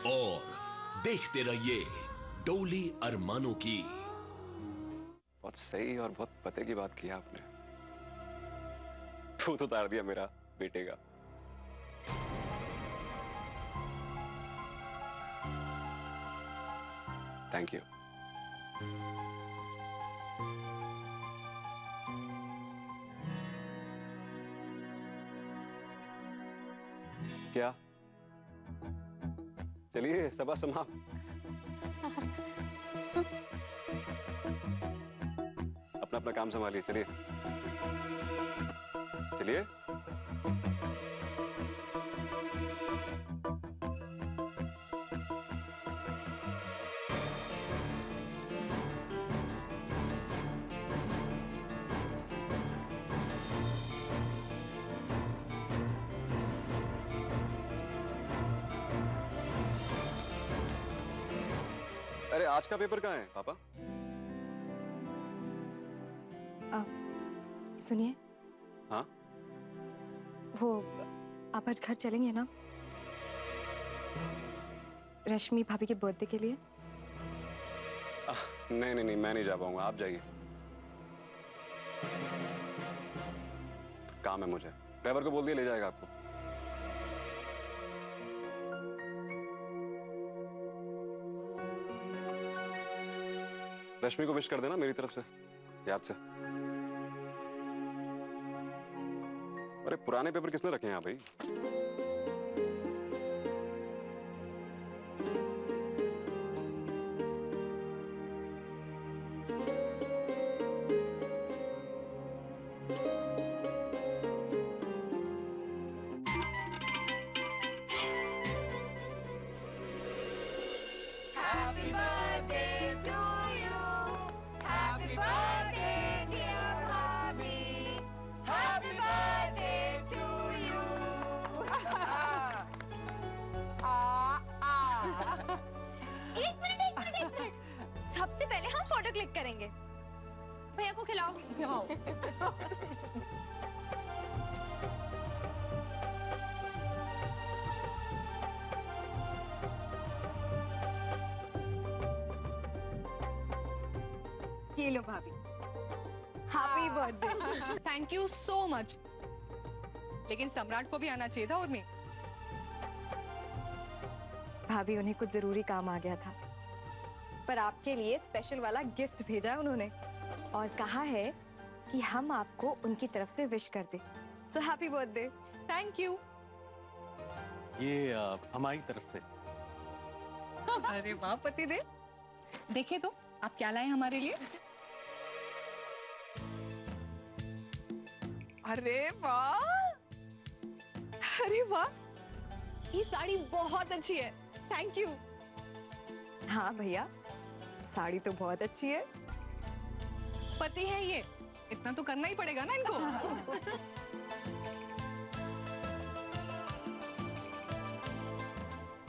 और देखते रहिए डोली अरमानों की। बहुत सही और बहुत पते की बात की आपने। भूत उतार दिया मेरा बेटे का। Thank you. क्या? चलिए सभा समाप्त। अपना अपना काम संभालिए। चलिए चलिए। अरे आज का पेपर कहाँ है पापा? सुनिए। हाँ? वो आप आज घर चलेंगे ना, रश्मि भाभी के बर्थडे के लिए? नहीं नहीं नहीं, मैं नहीं जा पाऊंगा, आप जाइए। काम है मुझे। ड्राइवर को बोल दिया ले जाएगा आपको। रश्मि को विश कर देना मेरी तरफ से, याद से। अरे पुराने पेपर किसने रखे हैं यहाँ भाई? सबसे पहले हम फोटो क्लिक करेंगे। भैया को खिलाओ। खिलाओ। ये लो भाभी, happy birthday. Thank you so much. लेकिन सम्राट को भी आना चाहिए था और मैं। भाभी उन्हें कुछ जरूरी काम आ गया था, पर आपके लिए स्पेशल वाला गिफ्ट भेजा है उन्होंने और कहा है कि हम आपको उनकी तरफ से विश कर दें। So happy birthday. Thank you. ये हमारी तरफ से। अरे वाह पतिदेव, देखिए तो आप क्या लाए हमारे लिए। अरे वाह, अरे वाह, ये साड़ी बहुत अच्छी है। Thank you. हाँ भैया, साड़ी तो बहुत अच्छी है। पति है ये, इतना तो करना ही पड़ेगा ना इनको।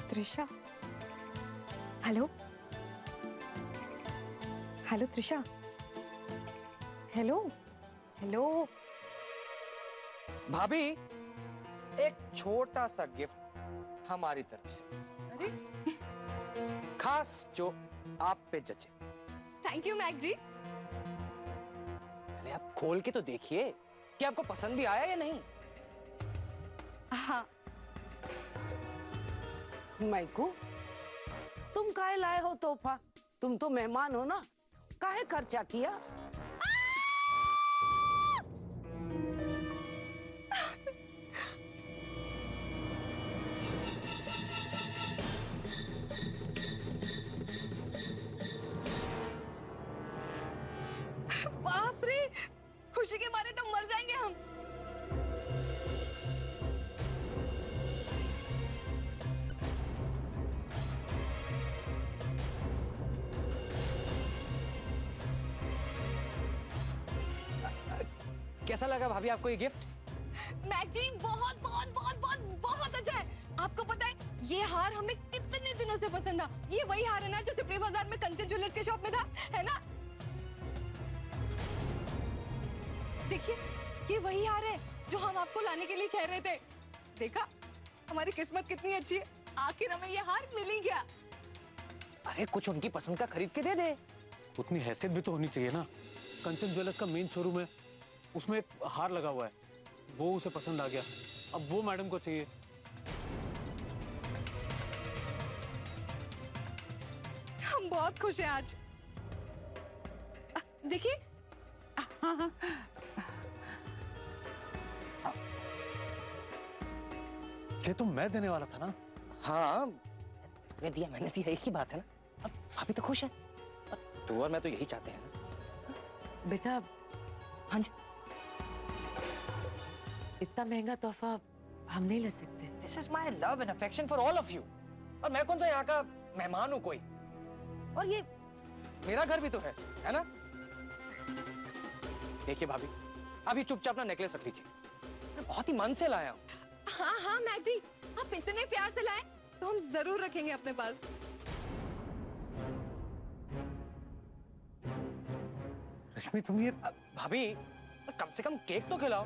Trisha, hello hello Trisha, hello hello. भाभी, एक छोटा सा गिफ्ट हमारी तरफ से। अरे खास जो आप पे जचे। थैंक यू मैक जी। पहले आप खोल के तो देखिए कि आपको पसंद भी आया या नहीं। हाँ। माइकू, तुम काहे लाए हो तोहफा? तुम तो मेहमान हो ना, काहे खर्चा किया? बाप रे, खुशी के मारे तो मर जाएंगे हम। कैसा लगा भाभी आपको ये गिफ्ट? मैक जी बहुत बहुत बहुत बहुत बहुत अच्छा है। आपको पता है ये हार हमें कितने दिनों से पसंद था। ये वही हार है ना जो सिपरी बाजार में कंचन ज्वेलर्स के शॉप में था, है ना? देखिए ये वही हार है जो हम आपको लाने के लिए कह रहे थे। देखा हमारी किस्मत कितनी अच्छी है, आखिर हमें ये हार मिल ही गया। अरे कुछ उनकी पसंद का खरीद के दे दे। उतनी हैसियत भी तो होनी चाहिए ना। कंचन ज्वेलर्स का मेन शोरूम है, उसमें एक हार लगा हुआ है, वो उसे पसंद आ गया, अब वो मैडम को चाहिए। हम बहुत खुश हैं आज। देखिए ये तो मैं देने वाला था ना। हाँ मैंने दिया एक ही बात है ना। अब भाभी तो खुश है, तू और मैं तो यही चाहते हैं ना। बेटा, हाँ जी। इतना महंगा तोहफा हम नहीं ले सकते। This is my love and affection for all of you. और मैं कौन सा यहाँ का मेहमान हूँ कोई, और ये मेरा घर भी तो है ना। देखिए भाभी, अभी चुपचाप अपना नेकलेस रख लीजिए, मैं बहुत ही मन से लाया हूँ। हाँ हाँ मैक जी, आप इतने प्यार से लाए तो हम जरूर रखेंगे अपने पास। रश्मि तुम ये भाभी कम से कम केक तो खिलाओ।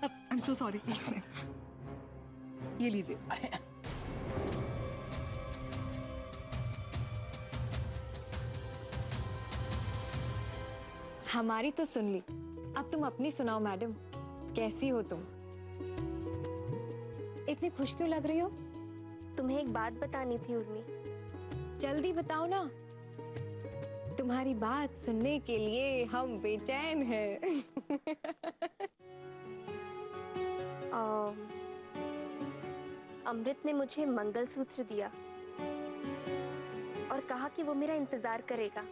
I am so sorry. ये लीजिए। हमारी तो सुन ली, अब तुम अपनी सुनाओ मैडम, कैसी हो तुम? इतनी खुश क्यों लग रही हो? तुम्हें एक बात बतानी थी उर्मी। जल्दी बताओ ना, तुम्हारी बात सुनने के लिए हम बेचैन हैं। अमृत ने मुझे मंगलसूत्र दिया और कहा कि वो मेरा इंतजार करेगा।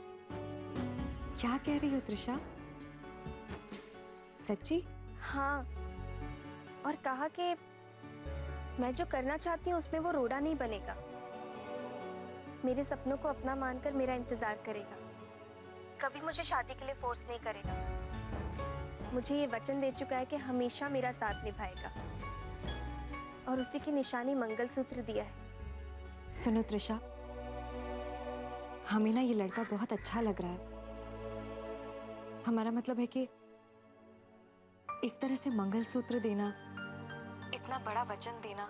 क्या कह रही हो त्रिशा? सच्ची? हाँ, और कहा कि मैं जो करना चाहती हूँ उसमें वो रोड़ा नहीं बनेगा, मेरे सपनों को अपना मानकर मेरा इंतजार करेगा, कभी मुझे शादी के लिए फोर्स नहीं करेगा। मुझे ये वचन दे चुका है कि हमेशा मेरा साथ निभाएगा, और उसी की निशानी मंगलसूत्र दिया है। सुनो त्रिशा, हमें ना ये लड़का बहुत अच्छा लग रहा है। हमारा मतलब है कि इस तरह से मंगलसूत्र देना, इतना बड़ा वचन देना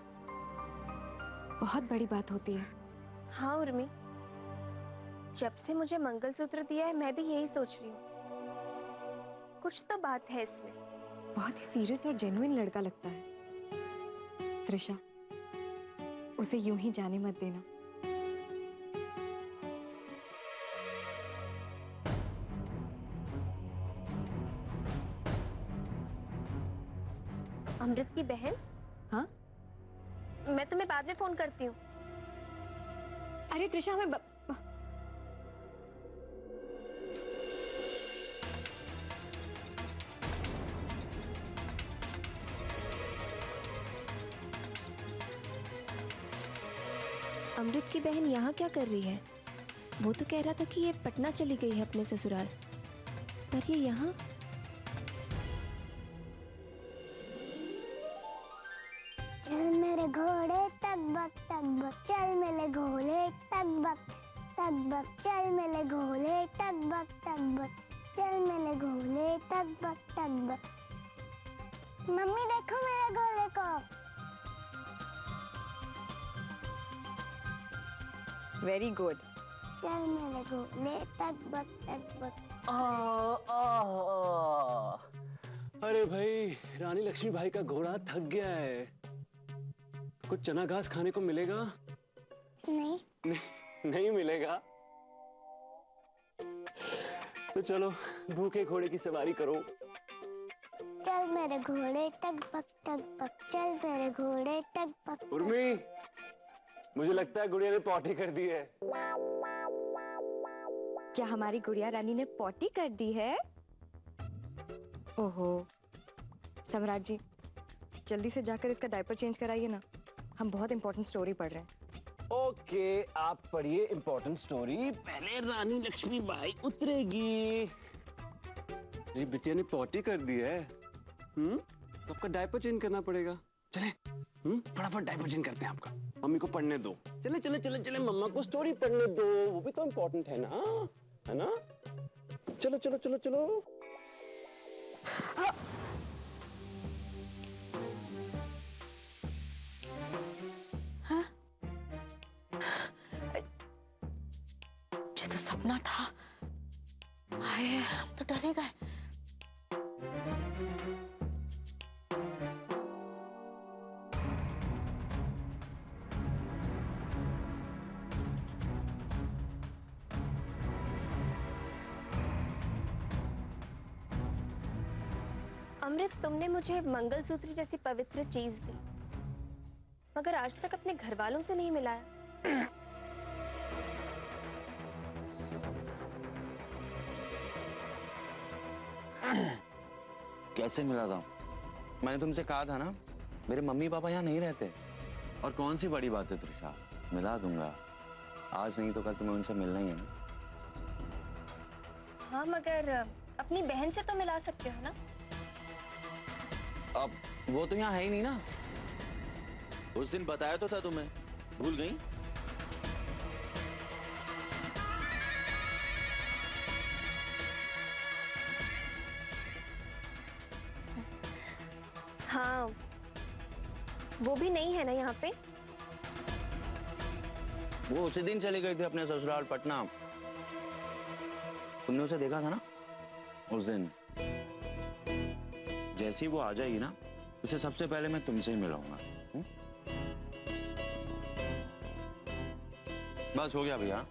बहुत बड़ी बात होती है। हाँ उर्मी, जब से मुझे मंगलसूत्र दिया है मैं भी यही सोच रही हूँ, कुछ तो बात है इसमें। बहुत ही सीरियस और जेन्युइन लड़का लगता है। त्रिशा, उसे यूं ही जाने मत देना। अमृत की बहन? हाँ? मैं तुम्हें बाद में फोन करती हूँ। अरे त्रिशा, हमें अमृत की बहन यहाँ क्या कर रही है? वो तो कह रहा था कि ये पटना चली गई है अपने ससुराल, पर ये यहाँ? चल मेरे घोड़े तक बक चल मेरे घोड़े तक बक चल मेरे घोड़े तक बक चल मेरे घोड़े तक बक। मम्मी देखो मेरे घोड़े को। Very good. चल मेरे घोड़े तक बक। अरे भाई, रानी लक्ष्मी भाई का घोड़ा थक गया है। कुछ चना घास खाने को मिलेगा? नहीं मिलेगा। तो चलो भूखे घोड़े की सवारी करो। चल मेरे घोड़े तक बक चल मेरे घोड़े तक बक। उर्मी, मुझे लगता है गुड़िया ने पॉटी कर दी है। क्या हमारी गुड़िया रानी ने पॉटी कर दी है? ओहो, सम्राट जी, जल्दी से जाकर इसका डायपर चेंज कराइए ना, हम बहुत इंपॉर्टेंट स्टोरी पढ़ रहे हैं। ओके, आप पढ़िए इंपॉर्टेंट स्टोरी, पहले रानी लक्ष्मी बाई उतरेगी। मेरी बिटिया ने पॉटी कर दी है। तो आपका डायपर चेंज करना पड़ेगा। चले फटाफट डायपर चेंज करते हैं आपका। मम्मी को पढ़ने दो। चले चले चले चले, मम्मा को स्टोरी पढ़ने दो, वो भी तो इंपॉर्टेंट है ना। चलो चलो चलो चलो। सपना था। हाय, हम तो डरे गए। अमृत, तुमने मुझे मंगलसूत्र जैसी पवित्र चीज दी, मगर आज तक अपने घर वालों से नहीं मिलाया। कैसे मिला था? मैंने तुमसे कहा था ना, मेरे मम्मी पापा यहाँ नहीं रहते। और कौन सी बड़ी बात है त्रिशा, मिला दूंगा। आज नहीं तो कल तुम्हें उनसे मिलना ही है ना। हाँ, मगर अपनी बहन से तो मिला सकते हो ना। अब वो तो यहाँ है ही नहीं ना। उस दिन बताया तो था तुम्हें, भूल गई? हाँ, वो भी नहीं है ना यहाँ पे। वो उसी दिन चली गई थी अपने ससुराल पटना। तुमने उसे देखा था ना उस दिन। जैसे ही वो आ जाएगी ना, उसे सबसे पहले मैं तुमसे ही मिलाऊंगा। बस हो गया भैया।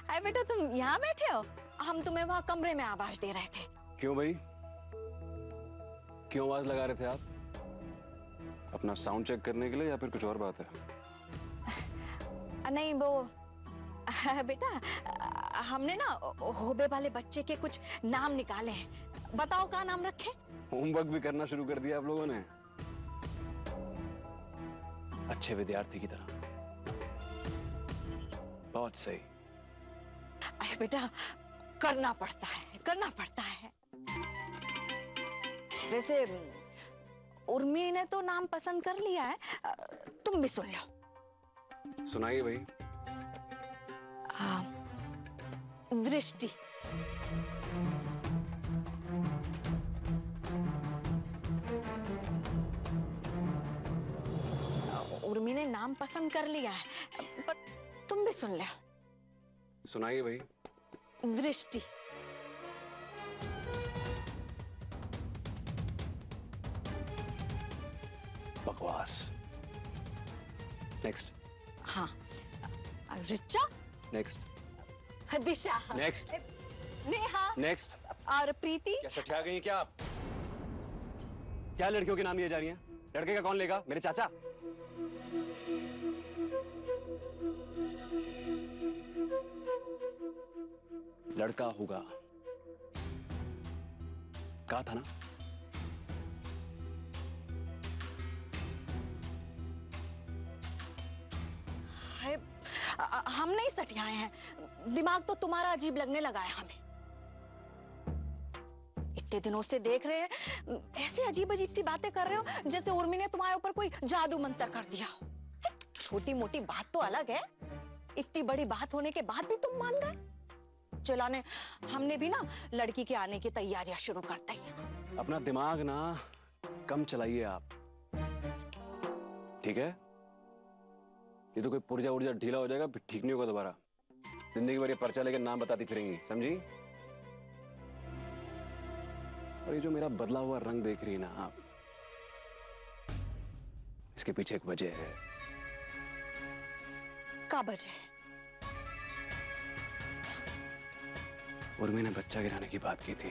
हाय बेटा, तुम यहाँ बैठे हो? हम तुम्हें वहाँ कमरे में आवाज दे रहे थे। क्यों भाई, क्यों आवाज लगा रहे थे आप? अपना साउंड चेक करने के लिए या फिर कुछ और बात है? नहीं वो बेटा, हमने ना होबे वाले बच्चे के कुछ नाम निकाले हैं। बताओ क्या नाम रखे? होमवर्क भी करना शुरू कर दिया आप लोगों ने, अच्छे विद्यार्थी की तरह। बहुत सही। अरे बेटा, करना पड़ता है, करना पड़ता है। वैसे उर्मी ने तो नाम पसंद कर लिया है, तुम भी सुन लो। सुनाइए भाई। दृष्टि। उर्मी ने नाम पसंद कर लिया है, पर तुम भी सुन लो। सुनाइए भाई। दृष्टि। बकवास। नेक्स्ट। हाँ, ऋचा। नेक्स्ट। दिशा। नेक्स्ट। नेहा। नेक्स्ट। और प्रीति। क्या सठिया गई क्या आप? क्या लड़कियों के नाम लिए जा रही हैं? लड़के का कौन लेगा? मेरे चाचा? लड़का होगा, कहा था ना। हम नहीं सटियाए हैं, दिमाग तो तुम्हारा अजीब लगने लगा है हमें। इतने दिनों से देख रहे हैं, ऐसे अजीब अजीब सी बातें कर रहे हो जैसे उर्मी ने तुम्हारे ऊपर कोई जादू मंत्र कर दिया हो। छोटी मोटी बात तो अलग है, इतनी बड़ी बात होने के बाद भी तुम मान गए। चलाने हमने भी ना लड़की के आने की तैयारियां शुरू करते हैं। अपना दिमाग ना कम चलाइए आप, ठीक है? ये तो कोई पुर्जा उर्जा ढीला हो जाएगा, फिर ठीक नहीं होगा दोबारा। जिंदगी भर ये पर्चा लेकर नाम बताती फिरेंगी, समझी? और ये जो मेरा बदला हुआ रंग देख रही है ना आप, इसके पीछे एक वजह है। क्या वजह है? उर्मी ने बच्चा गिराने की बात की थी।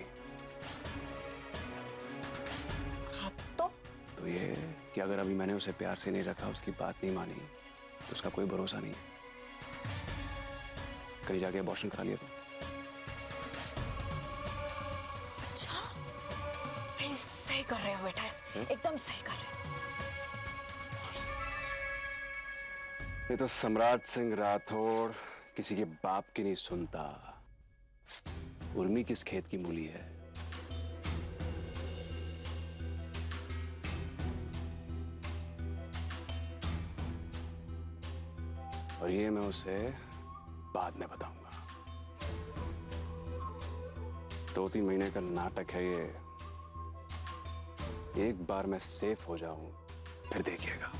हाँ तो ये कि अगर अभी मैंने उसे प्यार से नहीं रखा, उसकी बात नहीं मानी, तो उसका कोई भरोसा नहीं है। कहीं जाके अबॉर्शन करा लिया तो। अच्छा, सही कर रहे हो बेटा, एकदम सही कर रहे हो। ये तो सम्राट सिंह राठौड़ किसी के बाप की नहीं सुनता। उर्मी किस खेत की मूली है? और ये मैं उसे बाद में बताऊंगा। 2-3 महीने का नाटक है ये। एक बार मैं सेफ हो जाऊं फिर देखिएगा।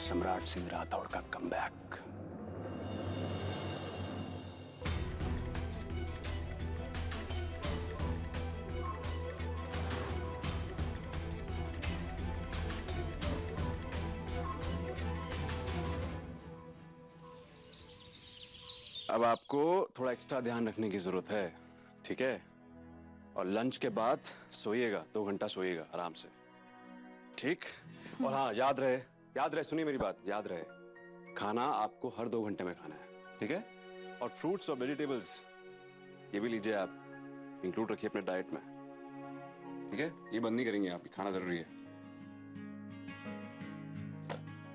सम्राट सिंह राठौड़ का कमबैक। अब आपको थोड़ा एक्स्ट्रा ध्यान रखने की जरूरत है, ठीक है? और लंच के बाद सोइएगा, 2 घंटा सोइएगा आराम से, ठीक? और हाँ, याद रहे, सुनिए मेरी बात, याद रहे, खाना आपको हर 2 घंटे में खाना है, ठीक है? और फ्रूट्स और वेजिटेबल्स ये भी लीजिए आप, इंक्लूड रखिए अपने डाइट में, ठीक है? ये बंद नहीं करेंगे आप, खाना जरूरी है।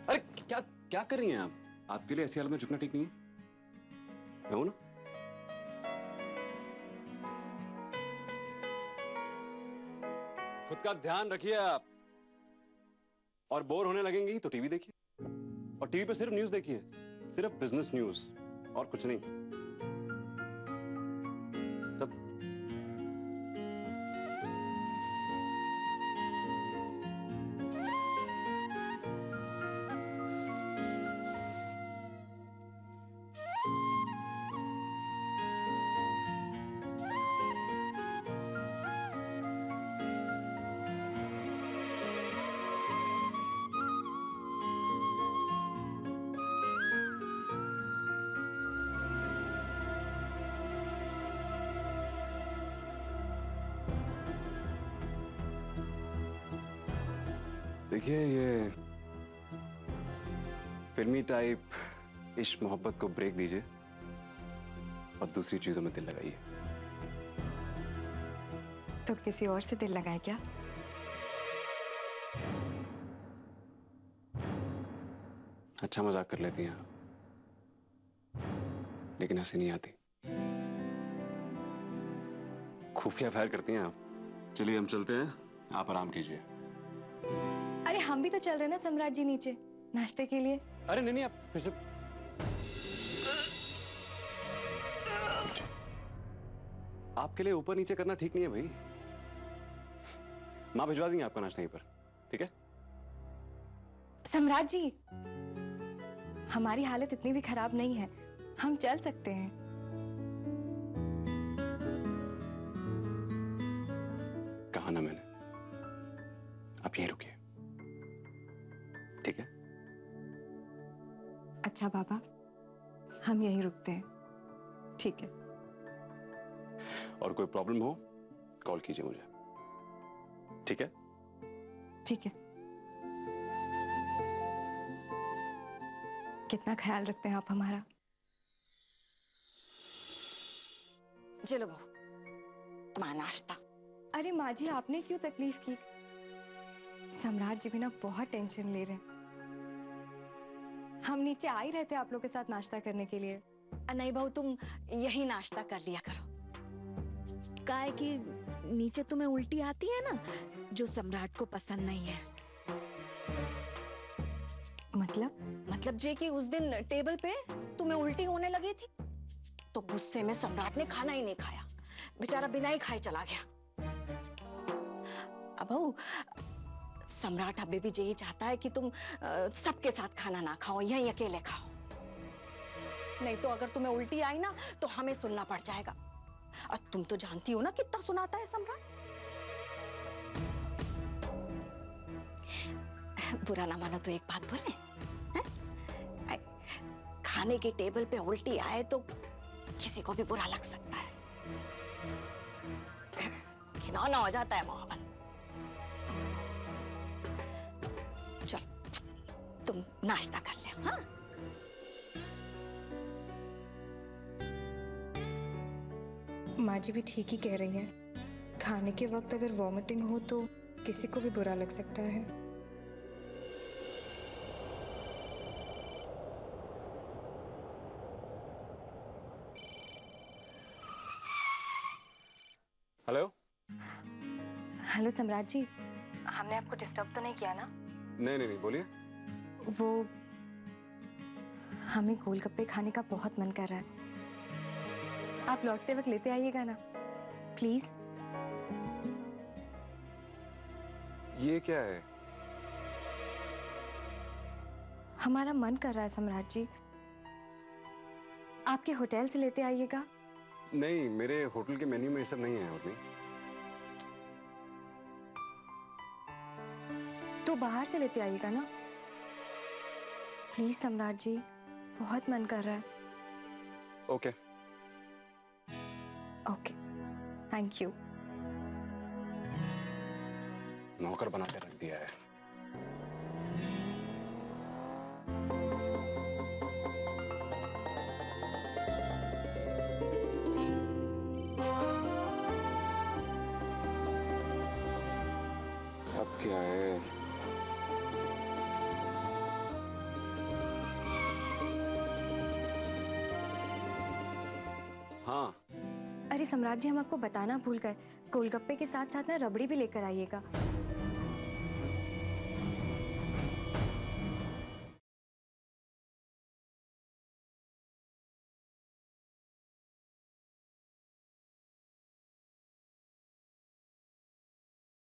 अरे क्या कर रही हैं आप? आपके लिए ऐसी हालत में झुकना ठीक नहीं है। मैं हूं ना? खुद का ध्यान रखिए आप। और बोर होने लगेंगी तो टीवी देखिए, और टीवी पे सिर्फ न्यूज़ देखिए, सिर्फ बिजनेस न्यूज़, और कुछ नहीं। तब देखिए, ये फिल्मी टाइप इश्क मोहब्बत को ब्रेक दीजिए और दूसरी चीजों में दिल लगाइए। तो किसी और से दिल लगाए क्या? अच्छा मजाक कर लेती हैं आप, लेकिन हंसी नहीं आती। खुफिया फायर करती हैं आप। चलिए हम चलते हैं, आप आराम कीजिए। अरे हम भी तो चल रहे हैं ना सम्राट जी नीचे नाश्ते के लिए। अरे नहीं, आप फिर से आपके लिए ऊपर नीचे करना ठीक नहीं है भाई। माँ भिजवा देंगे आपका नाश्ता यहीं पर, ठीक है? सम्राट जी, हमारी हालत इतनी भी खराब नहीं है, हम चल सकते हैं। कहा ना मैंने, आप यहीं रुकिए, ठीक है? अच्छा बाबा, हम यहीं रुकते हैं, ठीक है? और कोई प्रॉब्लम हो कॉल कीजिए मुझे, ठीक है? ठीक है। कितना ख्याल रखते हैं आप हमारा। चलो बहू, तुम्हारा नाश्ता। अरे माँ जी, आपने क्यों तकलीफ की? सम्राट जी भी ना बहुत टेंशन ले रहे हैं। हम नीचे आ ही रहे थे आप लोग के साथ नाश्ता करने के लिए। नहीं बहू, तुम यही नाश्ता कर लिया करो। काहे कि नीचे तुम्हें उल्टी आती है ना, जो सम्राट को पसंद नहीं है। मतलब जे कि उस दिन टेबल पे तुम्हें उल्टी होने लगी थी, तो गुस्से में सम्राट ने खाना ही नहीं खाया, बेचारा बिना ही खाए चला गया। अब बहू, सम्राट अभी भी यही चाहता है कि तुम सबके साथ खाना ना खाओ, यहीं अकेले खाओ। नहीं तो अगर तुम्हें उल्टी आई ना तो हमें सुनना पड़ जाएगा, और तुम तो जानती हो ना कितना सुनाता है सम्राट। बुरा ना मानो तो एक बात बोले, खाने की टेबल पे उल्टी आए तो किसी को भी बुरा लग सकता है, घिनौना हो जाता है माहौल। चलो तुम नाश्ता कर ले। हाँ, माँ जी भी ठीक ही कह रही हैं। खाने के वक्त अगर वॉमिटिंग हो तो किसी को भी बुरा लग सकता है। हेलो, हेलो सम्राट जी, हमने आपको डिस्टर्ब तो नहीं किया ना? नहीं नहीं नहीं, बोलिए। वो हमें गोलगप्पे खाने का बहुत मन कर रहा है। आप लौटते वक्त लेते आइएगा ना, प्लीज। ये क्या है? हमारा मन कर रहा है सम्राट जी, आपके होटल से लेते आइएगा। नहीं, मेरे होटल के मेन्यू में ये सब नहीं है उर्मी। तो बाहर से लेते आइएगा ना, प्लीज सम्राट जी, बहुत मन कर रहा है। Okay okay, thank you. नौकर बना के रख दिया है। अब क्या है? हाँ। अरे सम्राट जी, हम आपको बताना भूल गए, गोलगप्पे के साथ साथ ना रबड़ी भी लेकर आइएगा।